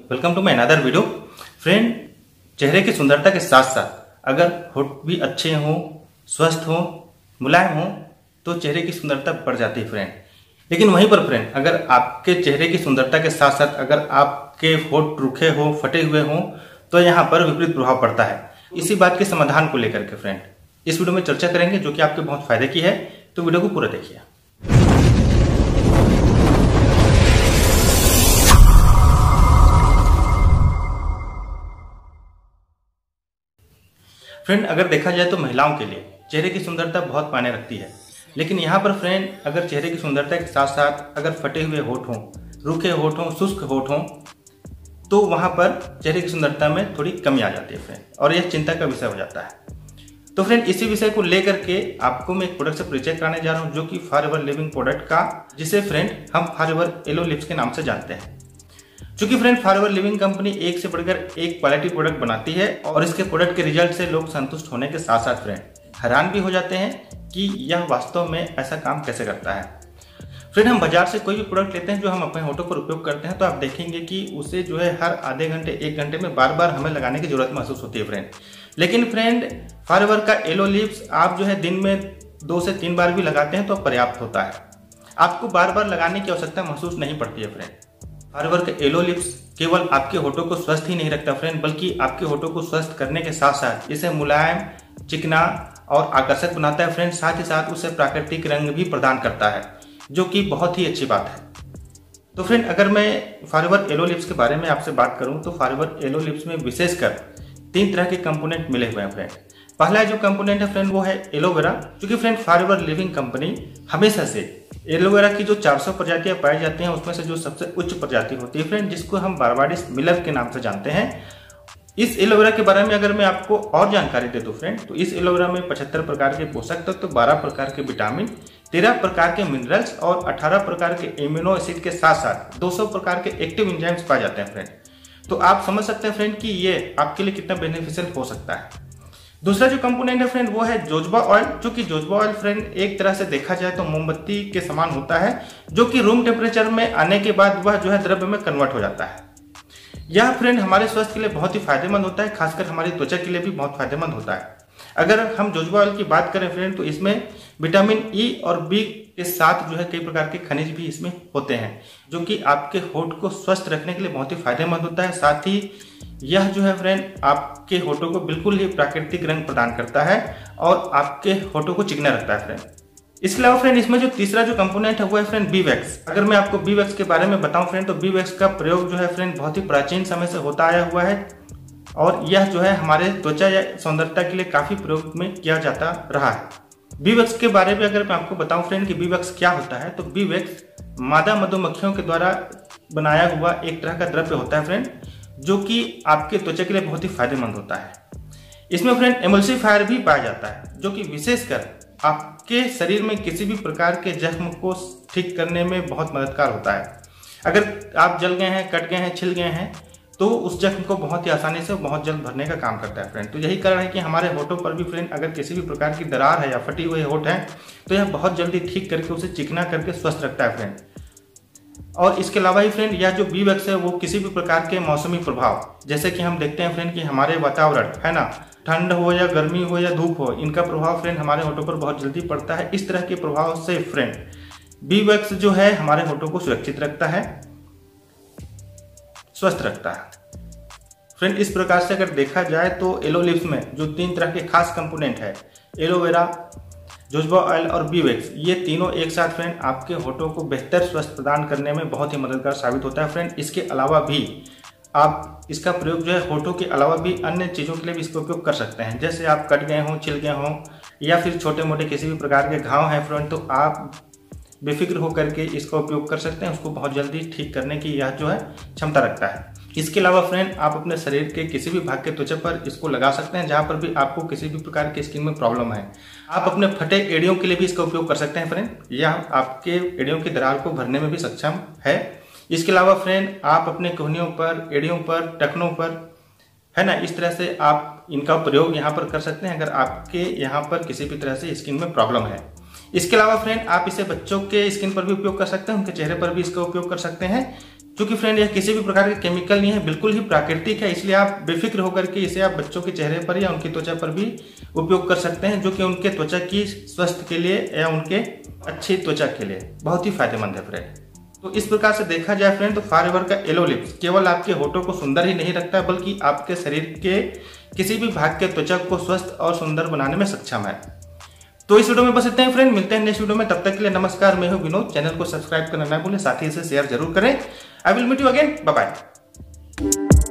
Welcome to my another video. Friend, चेहरे की सुंदरता के साथ साथ अगर होठ भी अच्छे हों, स्वस्थ हों, मुलायम हों तो चेहरे की सुंदरता बढ़ जाती है फ्रेंड। लेकिन वहीं पर फ्रेंड, अगर आपके चेहरे की सुंदरता के साथ साथ अगर आपके होठ रूखे हो, फटे हुए हों तो यहाँ पर विपरीत प्रभाव पड़ता है। इसी बात के समाधान को लेकर के फ्रेंड इस वीडियो में चर्चा करेंगे, जो कि आपके बहुत फायदे की है। तो वीडियो को पूरा देखिए। फ्रेंड, अगर देखा जाए तो महिलाओं के लिए चेहरे की सुंदरता बहुत मायने रखती है। लेकिन यहाँ पर फ्रेंड, अगर चेहरे की सुंदरता के साथ साथ अगर फटे हुए होठ हों, रूखे होठ हों, शुष्क होठ हों तो वहाँ पर चेहरे की सुंदरता में थोड़ी कमी आ जाती है फ्रेंड, और यह चिंता का विषय हो जाता है। तो फ्रेंड, इसी विषय को लेकर के आपको मैं एक प्रोडक्ट से परिचय कराने जा रहा हूँ, जो कि फॉरएवर लिविंग प्रोडक्ट का, जिसे फ्रेंड हम फॉरएवर येलो लिप्स के नाम से जानते हैं। चूंकि फ्रेंड फॉरएवर लिविंग कंपनी एक से बढ़कर एक क्वालिटी प्रोडक्ट बनाती है और इसके प्रोडक्ट के रिजल्ट से लोग संतुष्ट होने के साथ साथ फ्रेंड हैरान भी हो जाते हैं कि यह वास्तव में ऐसा काम कैसे करता है। फ्रेंड, हम बाजार से कोई भी प्रोडक्ट लेते हैं जो हम अपने होठों पर उपयोग करते हैं, तो आप देखेंगे कि उसे जो है हर आधे घंटे, एक घंटे में बार बार हमें लगाने की जरूरत महसूस होती है फ्रेंड। लेकिन फ्रेंड, फॉरएवर का येलो लिप्स आप जो है दिन में 2 से 3 बार भी लगाते हैं तो पर्याप्त होता है। आपको बार बार लगाने की आवश्यकता महसूस नहीं पड़ती है फ्रेंड। फॉरएवर का येलो लिप्स केवल आपके होठों को स्वस्थ ही नहीं रखता फ्रेंड, बल्कि आपके होठों को स्वस्थ करने के साथ साथ इसे मुलायम, चिकना और आकर्षक बनाता है फ्रेंड। साथ ही साथ उसे प्राकृतिक रंग भी प्रदान करता है, जो कि बहुत ही अच्छी बात है। तो फ्रेंड, अगर मैं फॉरएवर येलो लिप्स के बारे में आपसे बात करूं तो फॉरएवर येलो लिप्स में विशेषकर 3 तरह के कंपोनेंट मिले हुए हैं फ्रेंड। पहला जो कंपोनेंट है फ्रेंड वो है एलोवेरा। क्योंकि फ्रेंड फॉरएवर लिविंग कंपनी हमेशा से एलोवेरा की जो 400 प्रजातियां पाई जाती हैं उसमें से जो सबसे उच्च प्रजाति होती है फ्रेंड, जिसको हम बारबाडिस मिलर के नाम से जानते हैं। इस एलोवेरा के बारे में अगर मैं आपको और जानकारी दे दूं फ्रेंड, तो इस एलोवेरा में 75 प्रकार के पोषक तत्व, 12 प्रकार के विटामिन, 13 प्रकार के मिनरल्स और 18 प्रकार के एमिनो एसिड के साथ साथ 200 प्रकार के एक्टिव एंजाइम्स पाए जाते हैं फ्रेंड। तो आप समझ सकते हैं फ्रेंड कि ये आपके लिए कितना बेनिफिशियल हो सकता है। दूसरा जो कंपोनेंट है फ्रेंड वो है जोजोबा ऑयल। जो कि जोजोबा ऑयल फ्रेंड एक तरह से देखा जाए तो मोमबत्ती के समान होता है, जो कि रूम टेम्परेचर में आने के बाद वह जो है द्रव्य में कन्वर्ट हो जाता है। यह फ्रेंड हमारे स्वास्थ्य के लिए बहुत ही फायदेमंद होता है, खासकर हमारी त्वचा के लिए भी बहुत फायदेमंद होता है। अगर हम जोजोबा ऑयल की बात करें फ्रेंड, तो इसमें विटामिन ई और बी के साथ जो है कई प्रकार के खनिज भी इसमें होते हैं, जो कि आपके होठ को स्वस्थ रखने के लिए बहुत ही फायदेमंद होता है। साथ ही यह जो है फ्रेंड आपके होठों को बिल्कुल ही प्राकृतिक रंग प्रदान करता है और आपके होठों को चिकना रखता है फ्रेंड। इसके अलावा फ्रेंड इसमें जो तीसरा जो कंपोनेंट है वो है फ्रेंड बी वैक्स। अगर मैं आपको बी वैक्स के बारे में बताऊं फ्रेंड, तो बी वैक्स का प्रयोग जो है फ्रेंड बहुत ही प्राचीन समय से होता आया हुआ है और यह जो है हमारे त्वचा या सौंदर्यता के लिए काफी प्रयोग में किया जाता रहा है। बी वैक्स के बारे में अगर मैं आपको बताऊं फ्रेंड कि बी वैक्स क्या होता है, तो बी वैक्स मादा मधुमक्खियों के द्वारा बनाया हुआ एक तरह का द्रव्य होता है फ्रेंड, जो कि आपके त्वचा के लिए बहुत ही फायदेमंद होता है। इसमें फ्रेंड एमल्सिफायर भी पाया जाता है, जो कि विशेषकर आपके शरीर में किसी भी प्रकार के जख्म को ठीक करने में बहुत मददगार होता है। अगर आप जल गए हैं, कट गए हैं, छिल गए हैं, तो उस जख्म को बहुत ही आसानी से बहुत जल्द भरने का काम करता है फ्रेंड। तो यही कारण है कि हमारे होठों पर भी फ्रेंड अगर किसी भी प्रकार की दरार है या फटी हुई होठ है तो यह बहुत जल्दी ठीक करके उसे चिकना करके स्वस्थ रखता है फ्रेंड। और इसके अलावा ही फ्रेंड यह जो बी वैक्स है वो किसी भी प्रकार के मौसमी प्रभाव, जैसे कि हम देखते हैं फ्रेंड कि हमारे वातावरण है ना, ठंड हो या गर्मी हो या धूप हो, इनका प्रभाव फ्रेंड हमारे होठों पर बहुत जल्दी पड़ता है। इस तरह के प्रभाव से फ्रेंड बी वैक्स जो है हमारे होठों को सुरक्षित रखता है, स्वस्थ रखता है फ्रेंड। इस प्रकार से अगर देखा जाए तो येलो लिप्स में जो 3 तरह के खास कंपोनेंट है, एलोवेरा, जोजोबा ऑयल और बी वैक्स, ये तीनों एक साथ फ्रेंड आपके होठों को बेहतर स्वास्थ्य प्रदान करने में बहुत ही मददगार साबित होता है फ्रेंड। इसके अलावा भी आप इसका प्रयोग जो है होठों के अलावा भी अन्य चीज़ों के लिए भी इसका उपयोग कर सकते हैं। जैसे आप कट गए हों, छिल गए हों या फिर छोटे मोटे किसी भी प्रकार के घाव हैं फ्रेंड, तो आप बेफिक्र होकर के इसका उपयोग कर सकते हैं। उसको बहुत जल्दी ठीक करने की यह जो है क्षमता रखता है। इसके अलावा फ्रेंड आप अपने शरीर के किसी भी भाग के त्वचा पर इसको लगा सकते हैं, जहां पर भी आपको किसी भी प्रकार की स्किन में प्रॉब्लम है। आप अपने फटे एड़ियों के लिए भी इसका उपयोग कर सकते हैं फ्रेंड, यह आपके एड़ियों की दरार को भरने में भी सक्षम है। इसके अलावा फ्रेंड आप अपने कोहनियों पर, एड़ियों पर, टखनों पर, है ना, इस तरह से आप इनका प्रयोग यहाँ पर कर सकते हैं अगर आपके यहाँ पर किसी भी तरह से स्किन में प्रॉब्लम है। इसके अलावा फ्रेंड आप इसे बच्चों के स्किन पर भी उपयोग कर सकते हैं, उनके चेहरे पर भी इसका उपयोग कर सकते हैं। क्योंकि फ्रेंड यह किसी भी प्रकार के केमिकल नहीं है, बिल्कुल ही प्राकृतिक है, इसलिए आप बेफिक्र होकर के इसे आप बच्चों के चेहरे पर या उनकी त्वचा पर भी उपयोग कर सकते हैं, जो कि उनके त्वचा की स्वास्थ्य के लिए या उनके अच्छी त्वचा के लिए बहुत ही फायदेमंद है फ्रेंड। तो इस प्रकार से देखा जाए फ्रेंड तो फॉरएवर का येलो लिप्स केवल आपके होठों को सुंदर ही नहीं रखता बल्कि आपके शरीर के किसी भी भाग के त्वचा को स्वस्थ और सुंदर बनाने में सक्षम है। तो इस वीडियो में बस इतना ही फ्रेंड, मिलते हैं नेक्स्ट वीडियो में, तब तक के लिए नमस्कार। मैं हूं विनोद। चैनल को सब्सक्राइब करना ना भूलें, साथ ही इसे शेयर जरूर करें। I will meet you again, bye bye.